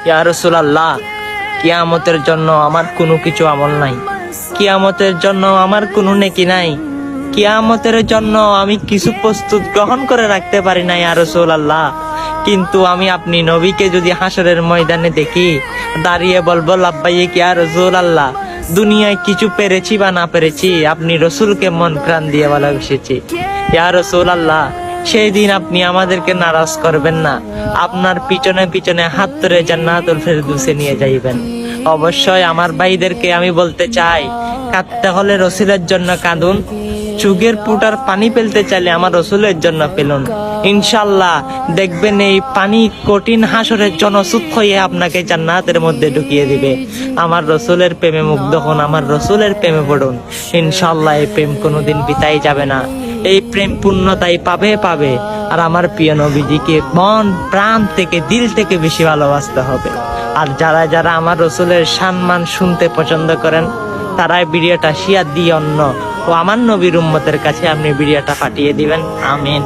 ইয়া রাসূলুল্লাহ, কিয়ামতের জন্য আমার কোনো কিছু আমল নাই, কিয়ামতের জন্য আমার কোনো নেকি নাই, কিয়ামতের জন্য আমি কিছু প্রস্তুত গ্রহণ করে রাখতে পারি না ইয়া রাসূলুল্লাহ। কিন্তু আমি আপনি নবীকে যদি হাসরের ময়দানে দেখি, দাঁড়িয়ে বলবো লাব্বাইক ইয়া রাসূলুল্লাহ। দুনিয়ায় কিছু পেরেছি বা না পেরেছি, আপনি রসুলকে মন প্রাণ দিয়ে ভালোবেসেছি ইয়া রাসূলুল্লাহ। সেই দিন আপনি আমাদেরকে নারাজ করবেন না, আপনার পিছনে পিছনে হাত ধরে জান্নাতুল ফেরদৌসে নিয়ে যাইবেন। অবশ্যই আমার ভাইদেরকে আমি বলতে চাই, কাঁদতে হলে রসুলের জন্য কাঁদুন, চোখের ফুটার পানি ফেলতে চাইলে আমার রসুলের জন্য ফেলুন। ইনশাল্লাহ দেখবেন এই পানি কঠিন হাসরের জনসুখ হয়ে আপনাকে জান্নাতের মধ্যে ঢুকিয়ে দিবে। আমার রসুলের প্রেমে মুগ্ধ হন, আমার রসুলের প্রেমে পড়ুন। ইনশাল্লাহ এই প্রেম কোনোদিন বিতাই যাবে না, এই প্রেম পূর্ণতাই পাবে। আর আমার প্রিয় নবীজিকে মন প্রাণ থেকে দিল থেকে বেশি ভালোবাসতে হবে। আর যারা যারা আমার রসুলের সম্মান শুনতে পছন্দ করেন, তারাই ভিডিওটা শেয়ার দিয়ে অন্য ও আমার নবীর উম্মতের কাছে আপনি ভিডিওটা পাঠিয়ে দিবেন। আমিন।